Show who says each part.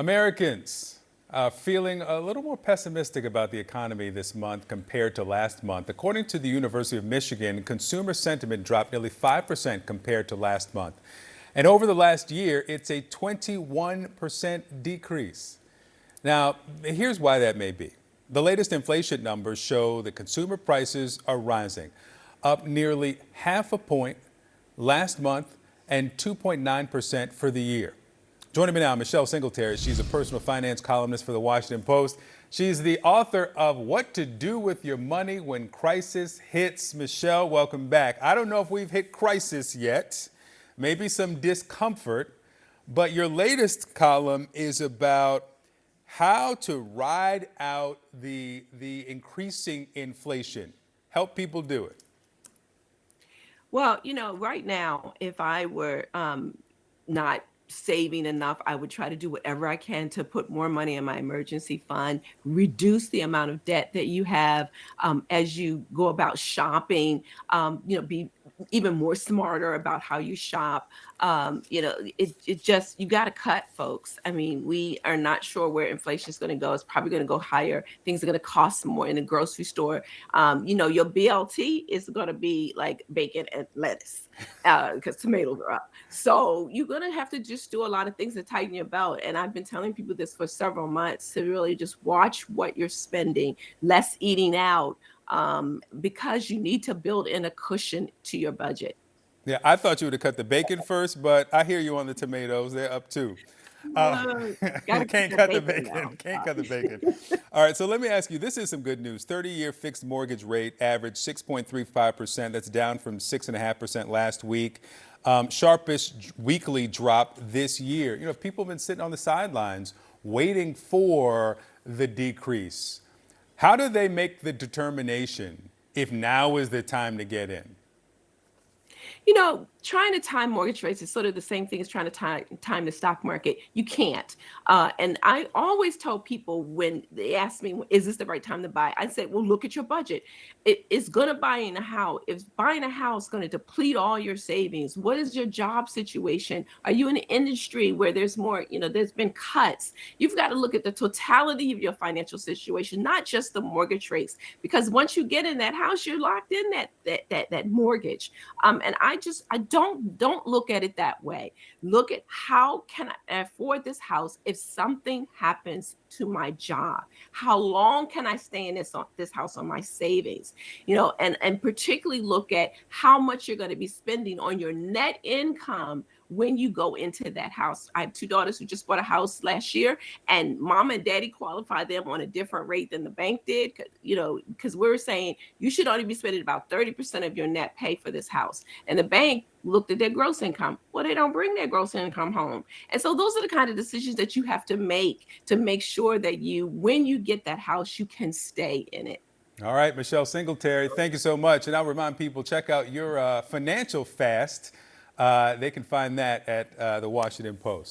Speaker 1: Americans feeling a little more pessimistic about the economy this month compared to last month. According to the University of Michigan, consumer sentiment dropped nearly 5% compared to last month. And over the last year, it's a 21% decrease. Now, here's why that may be. The latest inflation numbers show that consumer prices are rising, up nearly half a point last month and 2.9% for the year. Joining me now, Michelle Singletary. She's a personal finance columnist for the Washington Post. She's the author of What to Do with Your Money When Crisis Hits. Michelle, welcome back. I don't know if we've hit crisis yet, maybe some discomfort, but your latest column is about how to ride out the increasing inflation. Help people do it.
Speaker 2: Well, right now, if I were not saving enough, I would try to do whatever I can to put more money in my emergency fund, reduce the amount of debt that you have as you go about shopping, be even more smarter about how you shop. It just, you got to cut, folks. I mean, we are not sure where inflation is going to go. It's probably going to go higher. Things are going to cost more in the grocery store. Your BLT is going to be like bacon and lettuce because tomatoes are up. So you're going to have to just do a lot of things to tighten your belt. And I've been telling people this for several months to really just watch what you're spending, less eating out, because you need to build in a cushion to your budget.
Speaker 1: Yeah, I thought you would have cut the bacon first, but I hear you on the tomatoes. They're up too. Uh,
Speaker 2: Gotta keep
Speaker 1: can't
Speaker 2: that
Speaker 1: cut the
Speaker 2: bacon
Speaker 1: bacon.
Speaker 2: down.
Speaker 1: Can't cut the bacon. All right, so let me ask you, this is some good news. 30-year fixed mortgage rate averaged 6.35%. That's down from 6.5% last week. Sharpest weekly drop this year. People have been sitting on the sidelines waiting for the decrease. How do they make the determination if now is the time to get in?
Speaker 2: Trying to time mortgage rates is sort of the same thing as trying to time the stock market. You can't. And I always tell people when they ask me, is this the right time to buy? I say, well, look at your budget. It's going to buying a house. If buying a house going to deplete all your savings, what is your job situation? Are you in an industry where there's more, there's been cuts? You've got to look at the totality of your financial situation, not just the mortgage rates, because once you get in that house, you're locked in that mortgage. And I don't look at it that way. Look at how can I afford this house if something happens to my job? How long can I stay in this house on my savings? And particularly look at how much you're going to be spending on your net income when you go into that house. I have two daughters who just bought a house last year, and mom and daddy qualified them on a different rate than the bank did, because we're saying you should only be spending about 30% of your net pay for this house. And the bank looked at their gross income. Well, they don't bring their gross income home. And so those are the kind of decisions that you have to make sure that when you get that house, you can stay in it.
Speaker 1: All right, Michelle Singletary, thank you so much. And I'll remind people, check out your financial fast. They can find that at the Washington Post.